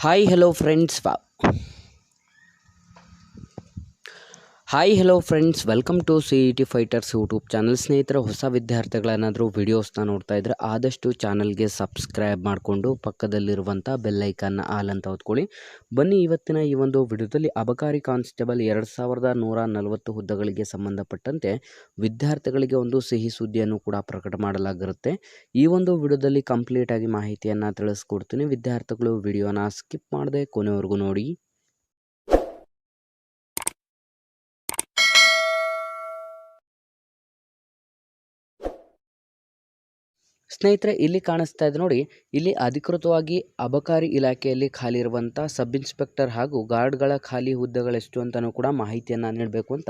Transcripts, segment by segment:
Hi hello friends welcome to CET fighters YouTube channel. ಸ್ನೇಹಿತರೆ, ಹೊಸ ವಿದ್ಯಾರ್ಥಿಗಳೇನಾದರೂ ವಿಡಿಯೋಸ್ನ ನೋಡ್ತಾ ಇದ್ದರೆ ಆದಷ್ಟು ಚಾನಲ್ಗೆ ಸಬ್ಸ್ಕ್ರೈಬ್ ಮಾಡಿಕೊಂಡು ಪಕ್ಕದಲ್ಲಿರುವಂಥ ಬೆಲ್ಲೈಕನ್ನ ಆಲ್ ಅಂತ ಹೊತ್ಕೊಳ್ಳಿ. ಬನ್ನಿ, ಇವತ್ತಿನ ಈ ಒಂದು ವಿಡಿಯೋದಲ್ಲಿ ಅಬಕಾರಿ ಕಾನ್ಸ್ಟೇಬಲ್ 2140 ಹುದ್ದೆಗಳಿಗೆ ಸಂಬಂಧಪಟ್ಟಂತೆ ವಿದ್ಯಾರ್ಥಿಗಳಿಗೆ ಒಂದು ಸಿಹಿ ಸುದ್ದಿಯನ್ನು ಕೂಡ ಪ್ರಕಟ ಮಾಡಲಾಗಿರುತ್ತೆ. ಈ ಒಂದು ವಿಡಿಯೋದಲ್ಲಿ ಕಂಪ್ಲೀಟ್ ಆಗಿ ಮಾಹಿತಿಯನ್ನು ತಿಳಿಸ್ಕೊಡ್ತೀನಿ. ವಿದ್ಯಾರ್ಥಿಗಳು ವಿಡಿಯೋನ ಸ್ಕಿಪ್ ಮಾಡದೆ ಕೊನೆವರೆಗೂ ನೋಡಿ. ಸ್ನೇಹಿತರೆ, ಇಲ್ಲಿ ಕಾಣಿಸ್ತಾ ಇದೆ ನೋಡಿ. ಇಲ್ಲಿ ಅಧಿಕೃತವಾಗಿ ಅಬಕಾರಿ ಇಲಾಖೆಯಲ್ಲಿ ಖಾಲಿ ಇರುವಂಥ ಸಬ್ ಇನ್ಸ್ಪೆಕ್ಟರ್ ಹಾಗೂ ಗಾರ್ಡ್ಗಳ ಖಾಲಿ ಹುದ್ದೆಗಳೆಷ್ಟು ಅಂತಲೂ ಕೂಡ ಮಾಹಿತಿಯನ್ನು ನೀಡಬೇಕು ಅಂತ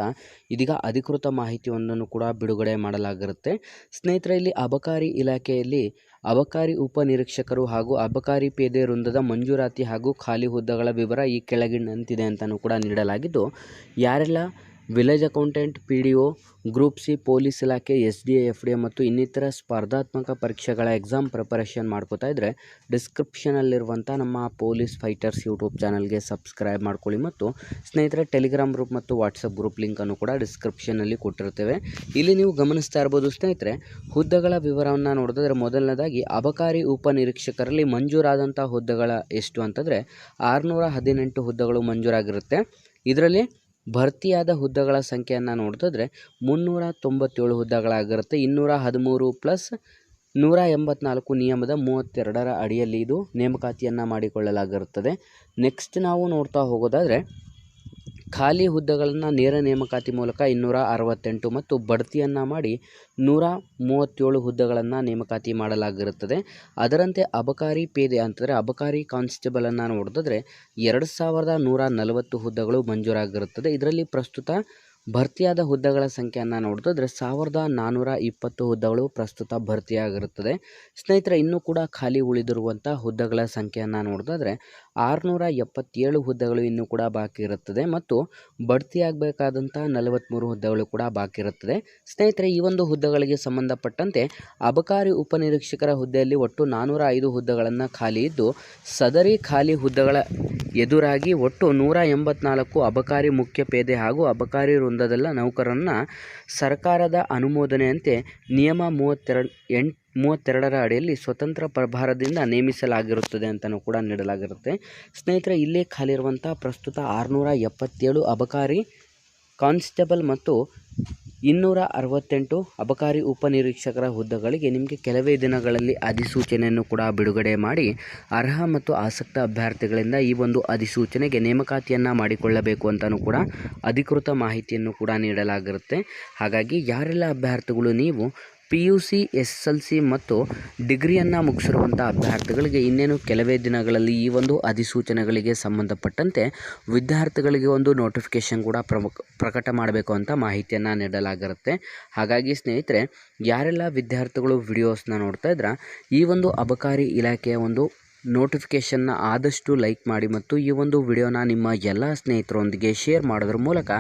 ಇದೀಗ ಅಧಿಕೃತ ಮಾಹಿತಿಯೊಂದನ್ನು ಕೂಡ ಬಿಡುಗಡೆ ಮಾಡಲಾಗಿರುತ್ತೆ. ಸ್ನೇಹಿತರೆ, ಇಲ್ಲಿ ಅಬಕಾರಿ ಇಲಾಖೆಯಲ್ಲಿ ಅಬಕಾರಿ ಉಪನಿರೀಕ್ಷಕರು ಹಾಗೂ ಅಬಕಾರಿ ಪೇದೆ ವೃಂದದ ಮಂಜೂರಾತಿ ಹಾಗೂ ಖಾಲಿ ಹುದ್ದೆಗಳ ವಿವರ ಈ ಕೆಳಗಿನಂತಿದೆ ಅಂತಲೂ ಕೂಡ ನೀಡಲಾಗಿದ್ದು, ಯಾರೆಲ್ಲ village accountant, PDO, group C, police ಇಲಾಖೆ, SDA, FDA ಮತ್ತು ಇನ್ನಿತರ ಸ್ಪರ್ಧಾತ್ಮಕ ಪರೀಕ್ಷೆಗಳ ಎಕ್ಸಾಮ್ ಪ್ರಿಪರೇಷನ್ ಮಾಡ್ಕೋತಾ ಇದ್ದರೆ ಡಿಸ್ಕ್ರಿಪ್ಷನಲ್ಲಿರುವಂಥ ನಮ್ಮ ಪೊಲೀಸ್ ಫೈಟರ್ಸ್ ಯೂಟ್ಯೂಬ್ ಚಾನಲ್ಗೆ ಸಬ್ಸ್ಕ್ರೈಬ್ ಮಾಡ್ಕೊಳ್ಳಿ. ಮತ್ತು ಸ್ನೇಹಿತರೆ, ಟೆಲಿಗ್ರಾಮ್ ಗ್ರೂಪ್ ಮತ್ತು ವಾಟ್ಸಪ್ ಗ್ರೂಪ್ ಲಿಂಕನ್ನು ಕೂಡ ಡಿಸ್ಕ್ರಿಪ್ಷನಲ್ಲಿ ಕೊಟ್ಟಿರ್ತೇವೆ. ಇಲ್ಲಿ ನೀವು ಗಮನಿಸ್ತಾ ಇರ್ಬೋದು ಸ್ನೇಹಿತರೆ, ಹುದ್ದೆಗಳ ವಿವರವನ್ನು ನೋಡಿದ್ರೆ ಮೊದಲನೇದಾಗಿ ಅಬಕಾರಿ ಉಪನಿರೀಕ್ಷಕರಲ್ಲಿ ಮಂಜೂರಾದಂಥ ಹುದ್ದೆಗಳ ಎಷ್ಟು ಅಂತಂದರೆ 618 ಹುದ್ದೆಗಳು ಮಂಜೂರಾಗಿರುತ್ತೆ. ಇದರಲ್ಲಿ ಭರ್ತಿಯಾದ ಹುದ್ದೆಗಳ ಸಂಖ್ಯೆಯನ್ನು ನೋಡಿದ್ರೆ 397 ಹುದ್ದೆಗಳಾಗಿರುತ್ತೆ. 213 ಪ್ಲಸ್ 184 ನಿಯಮದ 32ರ ಅಡಿಯಲ್ಲಿ ಇದು ನೇಮಕಾತಿಯನ್ನು ಮಾಡಿಕೊಳ್ಳಲಾಗಿರುತ್ತದೆ. ನೆಕ್ಸ್ಟ್ ನಾವು ನೋಡ್ತಾ ಹೋಗೋದಾದರೆ ಖಾಲಿ ಹುದ್ದೆಗಳನ್ನು ನೇರ ನೇಮಕಾತಿ ಮೂಲಕ 268 ಮತ್ತು ಬಡ್ತಿಯನ್ನು ಮಾಡಿ 137 ಹುದ್ದೆಗಳನ್ನು ನೇಮಕಾತಿ ಮಾಡಲಾಗಿರುತ್ತದೆ. ಅದರಂತೆ ಅಬಕಾರಿ ಪೇದೆ ಅಂತಂದರೆ ಅಬಕಾರಿ ಕಾನ್ಸ್ಟೇಬಲನ್ನು ನೋಡಿದ್ರೆ 2140 ಹುದ್ದೆಗಳು ಮಂಜೂರಾಗಿರುತ್ತದೆ. ಇದರಲ್ಲಿ ಪ್ರಸ್ತುತ ಭರ್ತಿಯಾದ ಹುದ್ದೆಗಳ ಸಂಖ್ಯೆಯನ್ನು ನೋಡಿದ್ರೆ 1420 ಹುದ್ದೆಗಳು ಪ್ರಸ್ತುತ ಭರ್ತಿಯಾಗಿರುತ್ತದೆ. ಸ್ನೇಹಿತರೆ, ಇನ್ನೂ ಕೂಡ ಖಾಲಿ ಉಳಿದಿರುವಂಥ ಹುದ್ದೆಗಳ ಸಂಖ್ಯೆಯನ್ನು ನೋಡಿದ್ರೆ 677 ಹುದ್ದೆಗಳು ಇನ್ನೂ ಕೂಡ ಬಾಕಿ ಇರುತ್ತದೆ ಮತ್ತು ಬಡ್ತಿಯಾಗಬೇಕಾದಂಥ 43 ಹುದ್ದೆಗಳು ಕೂಡ ಬಾಕಿ ಇರುತ್ತದೆ. ಸ್ನೇಹಿತರೆ, ಈ ಒಂದು ಹುದ್ದೆಗಳಿಗೆ ಸಂಬಂಧಪಟ್ಟಂತೆ ಅಬಕಾರಿ ಉಪನಿರೀಕ್ಷಕರ ಹುದ್ದೆಯಲ್ಲಿ ಒಟ್ಟು 405 ಹುದ್ದೆಗಳನ್ನು ಖಾಲಿ ಇದ್ದು, ಸದರಿ ಖಾಲಿ ಹುದ್ದೆಗಳ ಎದುರಾಗಿ ಒಟ್ಟು 184 ಅಬಕಾರಿ ಮುಖ್ಯ ಪೇದೆ ಹಾಗೂ ಅಬಕಾರಿ ವೃಂದದಲ್ಲ ನೌಕರರನ್ನು ಸರ್ಕಾರದ ಅನುಮೋದನೆಯಂತೆ ನಿಯಮ 32ರ ಅಡಿಯಲ್ಲಿ ಸ್ವತಂತ್ರ ಪ್ರಭಾರದಿಂದ ನೇಮಿಸಲಾಗಿರುತ್ತದೆ ಅಂತಲೂ ಕೂಡ ನೀಡಲಾಗಿರುತ್ತೆ. ಸ್ನೇಹಿತರೆ, ಇಲ್ಲೇ ಖಾಲಿ ಇರುವಂಥ ಪ್ರಸ್ತುತ 677 ಅಬಕಾರಿ ಕಾನ್ಸ್ಟೇಬಲ್ ಮತ್ತು 268 ಅಬಕಾರಿ ಉಪನಿರೀಕ್ಷಕರ ಹುದ್ದೆಗಳಿಗೆ ನಿಮಗೆ ಕೆಲವೇ ದಿನಗಳಲ್ಲಿ ಅಧಿಸೂಚನೆಯನ್ನು ಕೂಡ ಬಿಡುಗಡೆ ಮಾಡಿ ಅರ್ಹ ಮತ್ತು ಆಸಕ್ತ ಅಭ್ಯರ್ಥಿಗಳಿಂದ ಈ ಒಂದು ಅಧಿಸೂಚನೆಗೆ ನೇಮಕಾತಿಯನ್ನು ಮಾಡಿಕೊಳ್ಳಬೇಕು ಅಂತಲೂ ಕೂಡ ಅಧಿಕೃತ ಮಾಹಿತಿಯನ್ನು ಕೂಡ ನೀಡಲಾಗಿರುತ್ತೆ. ಹಾಗಾಗಿ ಯಾರೆಲ್ಲ ಅಭ್ಯರ್ಥಿಗಳು ನೀವು PUC, SSLC ಮತ್ತು ಡಿಗ್ರಿಯನ್ನು ಮುಗಿಸಿರುವಂಥ ಅಭ್ಯರ್ಥಿಗಳಿಗೆ ಇನ್ನೇನು ಕೆಲವೇ ದಿನಗಳಲ್ಲಿ ಈ ಒಂದು ಅಧಿಸೂಚನೆಗಳಿಗೆ ಸಂಬಂಧಪಟ್ಟಂತೆ ವಿದ್ಯಾರ್ಥಿಗಳಿಗೆ ಒಂದು ನೋಟಿಫಿಕೇಷನ್ ಕೂಡ ಪ್ರಕಟ ಮಾಡಬೇಕು ಅಂತ ಮಾಹಿತಿಯನ್ನು ನೀಡಲಾಗಿರುತ್ತೆ. ಹಾಗಾಗಿ ಸ್ನೇಹಿತರೆ, ಯಾರೆಲ್ಲ ವಿದ್ಯಾರ್ಥಿಗಳು ವಿಡಿಯೋಸ್ನ ನೋಡ್ತಾ ಇದ್ರೆ ಈ ಒಂದು ಅಬಕಾರಿ ಇಲಾಖೆಯ ಒಂದು ನೋಟಿಫಿಕೇಷನ್ನ ಆದಷ್ಟು ಲೈಕ್ ಮಾಡಿ ಮತ್ತು ಈ ಒಂದು ವಿಡಿಯೋನ ನಿಮ್ಮ ಎಲ್ಲ ಸ್ನೇಹಿತರೊಂದಿಗೆ ಶೇರ್ ಮಾಡೋದ್ರ ಮೂಲಕ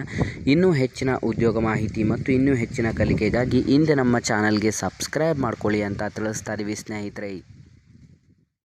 ಇನ್ನೂ ಹೆಚ್ಚಿನ ಉದ್ಯೋಗ ಮಾಹಿತಿ ಮತ್ತು ಇನ್ನೂ ಹೆಚ್ಚಿನ ಕಲಿಕೆಗಾಗಿ ಹಿಂದೆ ನಮ್ಮ ಚಾನಲ್ಗೆ ಸಬ್ಸ್ಕ್ರೈಬ್ ಮಾಡ್ಕೊಳ್ಳಿ ಅಂತ ತಿಳಿಸ್ತಾ ಇದ್ದೀವಿ ಸ್ನೇಹಿತರೆ.